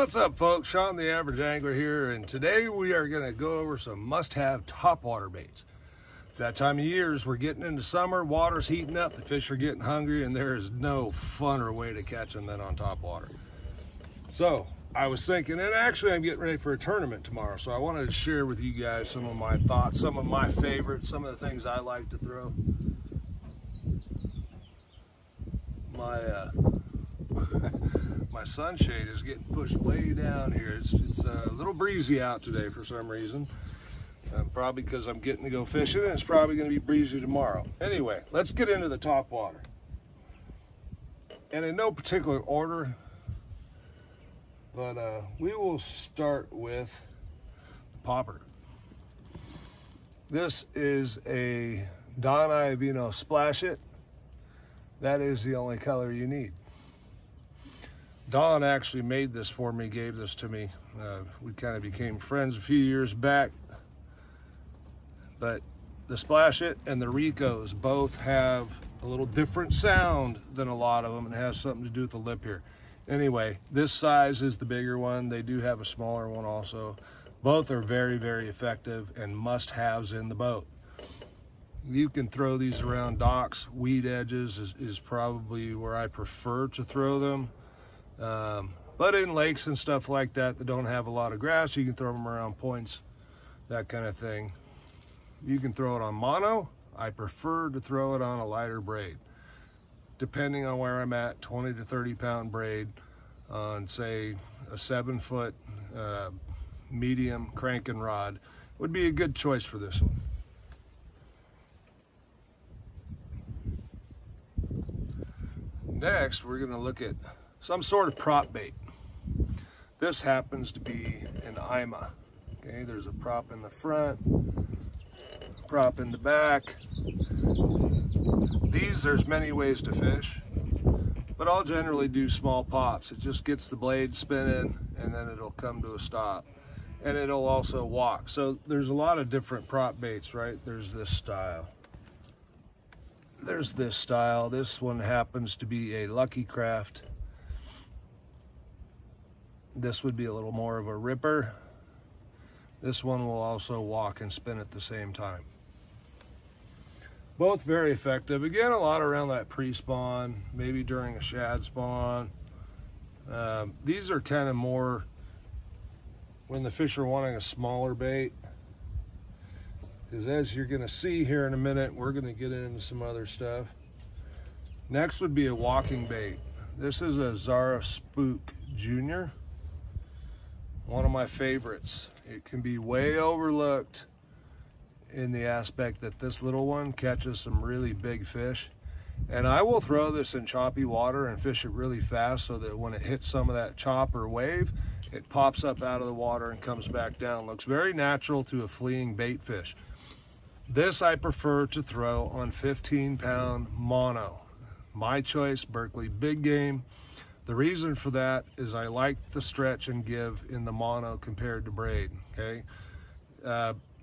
What's up, folks? Sean the Average Angler here, and today we are going to go over some must-have topwater baits. It's that time of year as we're getting into summer, water's heating up, the fish are getting hungry, and there is no funner way to catch them than on topwater. So I was thinking, and actually I'm getting ready for a tournament tomorrow, so I wanted to share with you guys some of my thoughts, some of my favorites, some of the things I like to throw. My sunshade is getting pushed way down here. It's a little breezy out today for some reason. Probably because I'm getting to go fishing, and it's probably going to be breezy tomorrow. Anyway, let's get into the topwater. And in no particular order, but we will start with the popper. This is a Don Iovino Splash It. That is the only color you need. Don actually made this for me, gave this to me. We kind of became friends a few years back. But the Splash It and the Ricos both have a little different sound than a lot of them. It has something to do with the lip here. Anyway, this size is the bigger one. They do have a smaller one also. Both are very, very effective and must-haves in the boat. You can throw these around docks. Weed edges is probably where I prefer to throw them. But in lakes and stuff like that don't have a lot of grass, you can throw them around points, that kind of thing. You can throw it on mono. I prefer to throw it on a lighter braid. Depending on where I'm at, 20 to 30 pound braid on, say, a 7-foot medium cranking rod would be a good choice for this one. Next, we're going to look at some sort of prop bait. This happens to be an IMA. Okay, there's a prop in the front, prop in the back. There's many ways to fish, but I'll generally do small pops. It just gets the blade spinning and then it'll come to a stop. And it'll also walk. So there's a lot of different prop baits, right? There's this style. There's this style. This one happens to be a Lucky Craft. This would be a little more of a ripper. This one will also walk and spin at the same time. Both very effective. Again, a lot around that pre-spawn, maybe during a shad spawn. These are kind of more when the fish are wanting a smaller bait. Because as you're going to see here in a minute, we're going to get into some other stuff. Next would be a walking bait. This is a Zara Spook Junior. One of my favorites. It can be way overlooked in the aspect that this little one catches some really big fish. And I will throw this in choppy water and fish it really fast so that when it hits some of that chop or wave, it pops up out of the water and comes back down. Looks very natural to a fleeing bait fish. This I prefer to throw on 15-pound mono. My choice, Berkley Big Game. The reason for that is I like the stretch and give in the mono compared to braid, okay?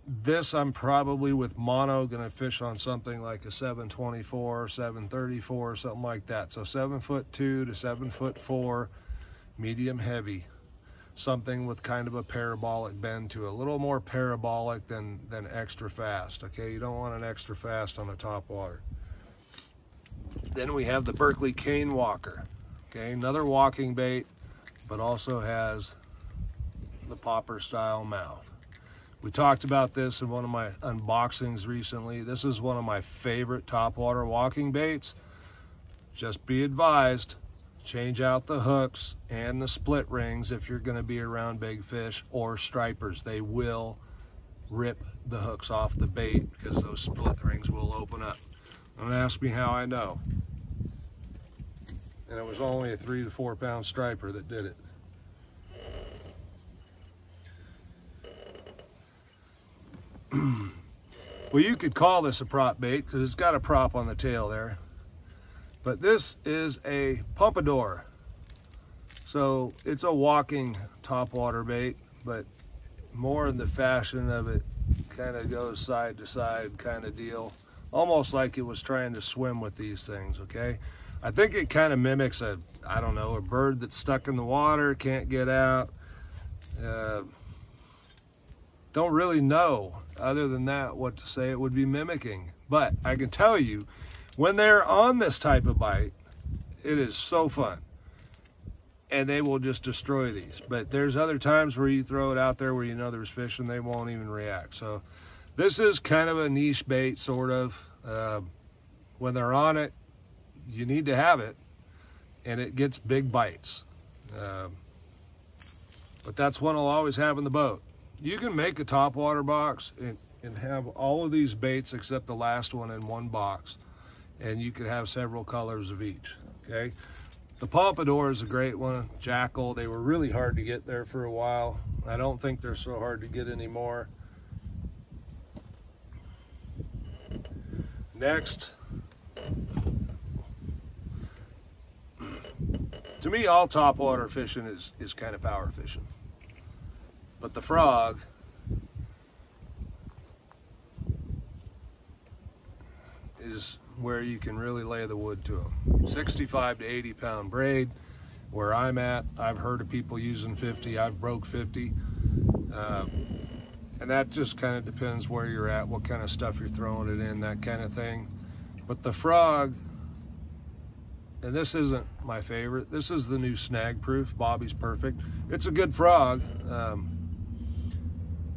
This I'm probably with mono gonna fish on something like a 724, 734, something like that. So 7'2" to 7'4", medium heavy. Something with kind of a parabolic bend to a little more parabolic than extra fast, okay? You don't want an extra fast on a topwater. Then we have the Berkley Cane Walker, okay? Another walking bait, but also has the popper style mouth. We talked about this in one of my unboxings recently. This is one of my favorite topwater walking baits. Just be advised, change out the hooks and the split rings if you're going to be around big fish or stripers. They will rip the hooks off the bait because those split rings will open up. Don't ask me how I know. And it was only a 3 to 4 pound striper that did it. Well, you could call this a prop bait because it's got a prop on the tail there. But this is a pompadour. So it's a walking topwater bait, but more in the fashion of it kind of goes side to side kind of deal. Almost like it was trying to swim with these things, okay? I think it kind of mimics a, I don't know, a bird that's stuck in the water, can't get out. Don't really know, other than that, what to say it would be mimicking. But I can tell you, when they're on this type of bite, it is so fun. And they will just destroy these. But there's other times where you throw it out there where you know there's fish and they won't even react. So this is kind of a niche bait, sort of. When they're on it, you need to have it, and it gets big bites. But that's one I'll always have in the boat. You can make a topwater box and have all of these baits except the last one in one box, and you could have several colors of each, okay? The Pompadour is a great one. Jackal, they were really hard to get there for a while. I don't think they're so hard to get anymore. Next, to me, all topwater fishing is kind of power fishing. But the frog is where you can really lay the wood to them. 65 to 80 pound braid, where I'm at. I've heard of people using 50. I've broke 50. And that just kind of depends where you're at, what kind of stuff you're throwing it in, that kind of thing. But the frog, and this isn't my favorite, this is the new Snag Proof, Bobby's Perfect. It's a good frog,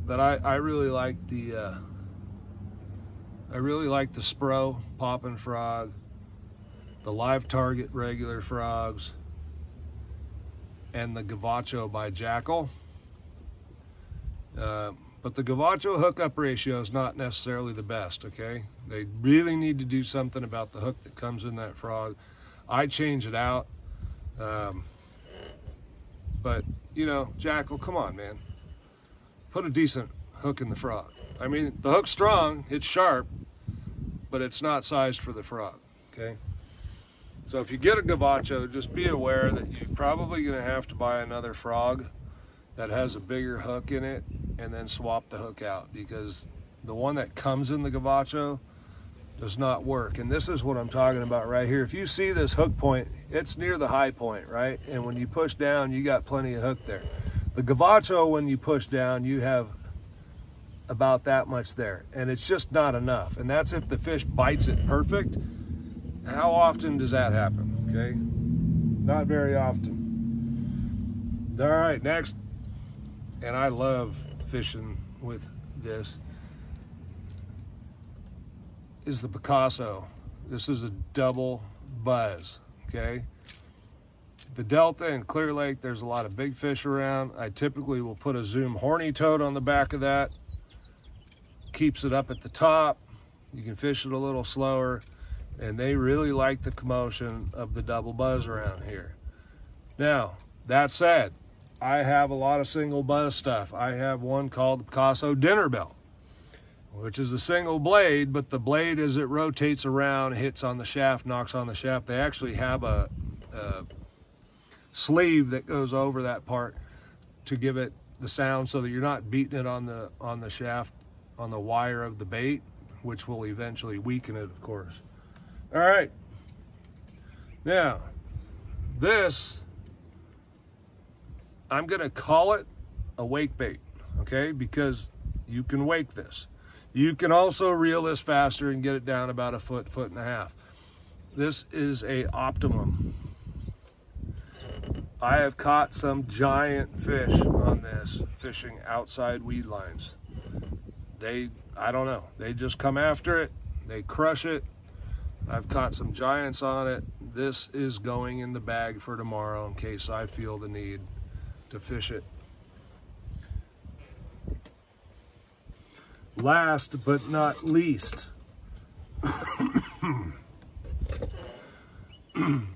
but I really like the Spro Poppin' Frog, the Live Target regular frogs, and the Gavacho by Jackal. But the Gavacho hookup ratio is not necessarily the best, okay? They really need to do something about the hook that comes in that frog. I change it out. But, you know, Jackal, come on, man. Put a decent hook in the frog. I mean, the hook's strong, it's sharp, but it's not sized for the frog, okay? So if you get a Gavacho, just be aware that you're probably gonna have to buy another frog that has a bigger hook in it, and then swap the hook out, because the one that comes in the Gavacho does not work. And this is what I'm talking about right here. If you see this hook point, it's near the high point, right? And when you push down, you got plenty of hook there. The Gavacho, when you push down, you have about that much there, and it's just not enough. And that's if the fish bites it perfect. How often does that happen, okay? Not very often. All right, next. And I love fishing with this, is the Picasso. This is a double buzz, okay? The Delta and Clear Lake, there's a lot of big fish around. I typically will put a Zoom horny toad on the back of that. Keeps it up at the top. You can fish it a little slower, and they really like the commotion of the double buzz around here. Now, that said, I have a lot of single buzz stuff. I have one called the Picasso Dinner Bell, which is a single blade, but the blade, as it rotates around, hits on the shaft, knocks on the shaft. They actually have a sleeve that goes over that part to give it the sound, so that you're not beating it on the shaft, on the wire of the bait, which will eventually weaken it, of course. All right. Now, this, I'm gonna call it a wake bait, okay? Because you can wake this. You can also reel this faster and get it down about a foot, foot and a half. This is a optimum. I have caught some giant fish on this, fishing outside weed lines. I don't know, they just come after it, they crush it. I've caught some giants on it. This is going in the bag for tomorrow in case I feel the need to fish it. Last but not least, and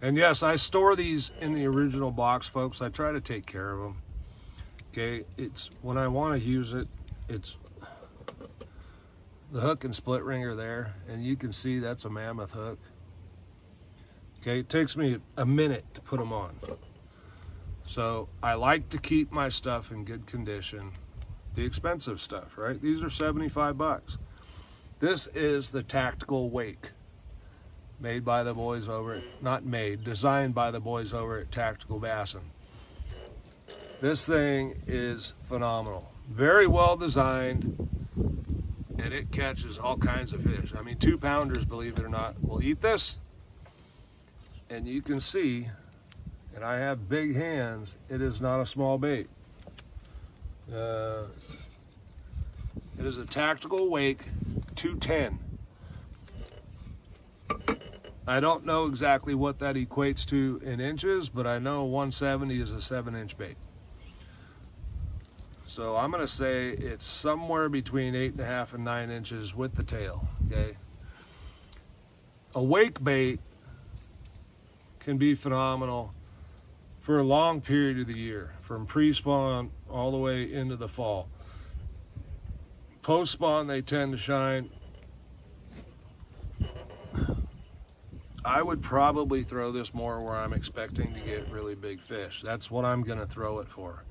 yes, I store these in the original box, folks. I try to take care of them. Okay, it's when I want to use it, it's the hook and split ringer there, and you can see that's a mammoth hook. Okay, it takes me a minute to put them on. So I like to keep my stuff in good condition. The expensive stuff, right? These are 75 bucks. This is the Tactical Wake. made by the boys over at, not made, designed by the boys over at Tactical Bassin. This thing is phenomenal. Very well designed, and it catches all kinds of fish. I mean, 2-pounders, believe it or not, will eat this. And you can see, and I have big hands, it is not a small bait. It is a Tactical Wake 210. I don't know exactly what that equates to in inches, but I know 170 is a 7-inch bait. So I'm going to say it's somewhere between 8.5 and 9 inches with the tail, okay? A wake bait can be phenomenal for a long period of the year, from pre-spawn all the way into the fall. Post-spawn, they tend to shine. I would probably throw this more where I'm expecting to get really big fish. That's what I'm going to throw it for.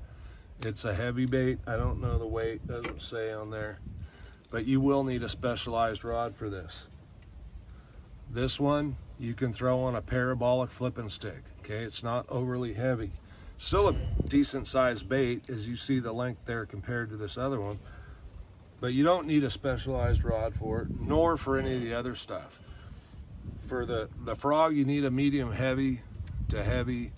It's a heavy bait. I don't know the weight, doesn't say on there, but you will need a specialized rod for this. This one you can throw on a parabolic flipping stick, okay? It's not overly heavy. Still a decent sized bait, as you see the length there compared to this other one, but you don't need a specialized rod for it, nor for any of the other stuff. For the frog, you need a medium heavy to heavy.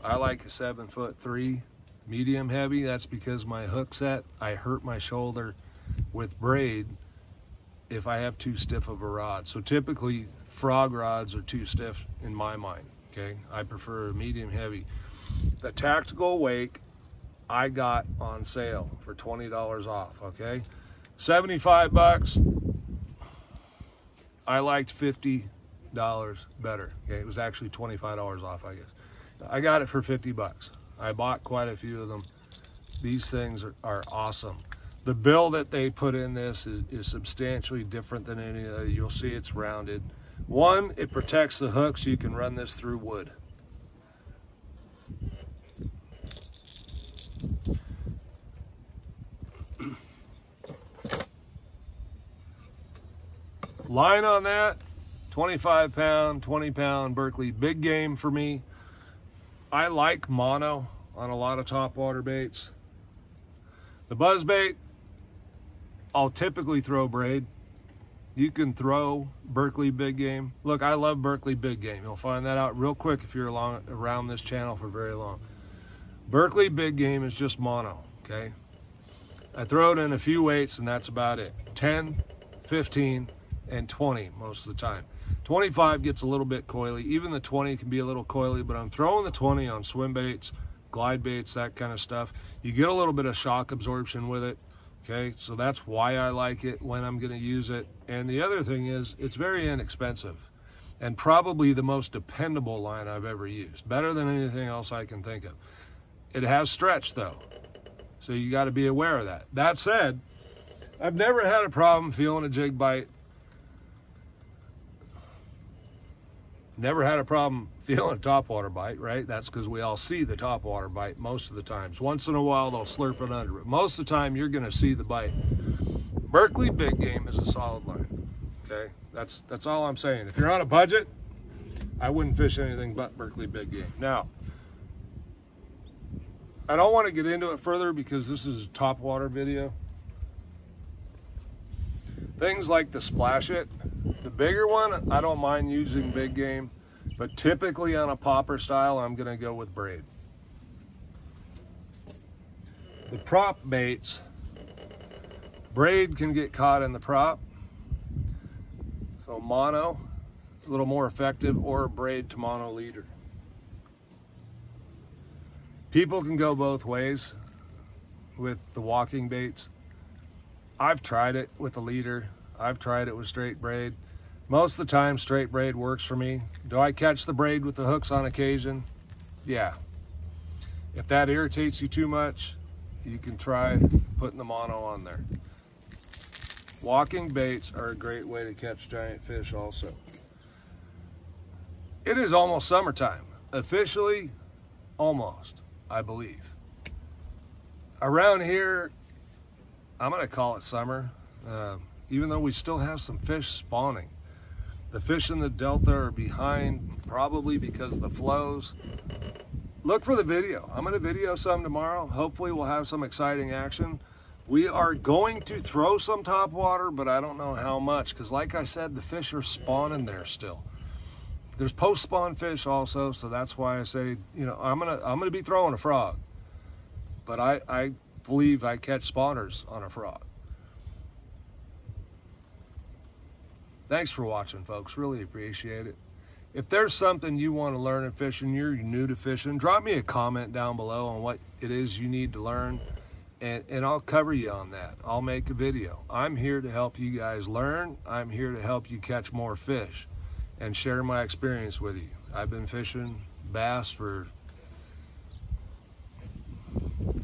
I like a 7'3" medium heavy. That's because my hook set, I hurt my shoulder with braid if I have too stiff of a rod. So typically frog rods are too stiff in my mind, okay? I prefer a medium heavy. The Tactical Wake I got on sale for $20 off, okay? 75 bucks. I liked $50 better, okay? It was actually $25 off, I guess. I got it for 50 bucks. I bought quite a few of them. These things are awesome. The bill that they put in this is substantially different than any other. You'll see it's rounded. One, it protects the hook so you can run this through wood. Line on that, 25 pound, 20 pound Berkley, big game for me. I like mono on a lot of topwater baits. The buzz bait, I'll typically throw braid. You can throw Berkley big game. Look, I love Berkley big game. You'll find that out real quick if you're around this channel for very long. Berkley big game is just mono, okay? I throw it in a few weights and that's about it. 10, 15, and 20 most of the time. 25 gets a little bit coily. Even the 20 can be a little coily, but I'm throwing the 20 on swim baits, glide baits, that kind of stuff. You get a little bit of shock absorption with it, okay? So that's why I like it when I'm gonna use it. And the other thing is, it's very inexpensive and probably the most dependable line I've ever used. Better than anything else I can think of. It has stretch though, so you gotta be aware of that. That said, I've never had a problem feeling a jig bite. Never had a problem feeling a topwater bite, right? That's because we all see the topwater bite most of the times. Once in a while, they'll slurp it under it. Most of the time, you're gonna see the bite. Berkley big game is a solid line, okay? That's all I'm saying. If you're on a budget, I wouldn't fish anything but Berkley big game. Now, I don't want to get into it further because this is a topwater video. Things like the Splash It, the bigger one, I don't mind using big game, but typically on a popper style, I'm gonna go with braid. The prop baits, braid can get caught in the prop, so mono, a little more effective, or a braid to mono leader. People can go both ways with the walking baits. I've tried it with a leader. I've tried it with straight braid. Most of the time, straight braid works for me. Do I catch the braid with the hooks on occasion? Yeah. If that irritates you too much, you can try putting the mono on there. Walking baits are a great way to catch giant fish also. It is almost summertime. Officially, almost, I believe. Around here, I'm gonna call it summer, even though we still have some fish spawning. The fish in the delta are behind, probably because of the flows. Look for the video. I'm going to video some tomorrow. Hopefully we'll have some exciting action. We are going to throw some top water, but I don't know how much, because like I said, the fish are spawning there still. There's post-spawn fish also, so that's why I say, you know, I'm gonna be throwing a frog, but I believe I catch spawners on a frog. Thanks for watching, folks. Really appreciate it. If there's something you want to learn in fishing, you're new to fishing, drop me a comment down below on what it is you need to learn, and I'll cover you on that. I'll make a video. I'm here to help you guys learn. I'm here to help you catch more fish and share my experience with you. I've been fishing bass for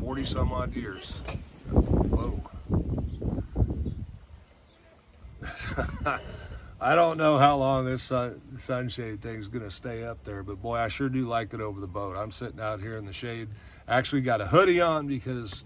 40 some odd years. Whoa. I don't know how long this sunshade thing's gonna stay up there, but boy, I sure do like it over the boat. I'm sitting out here in the shade. I actually got a hoodie on because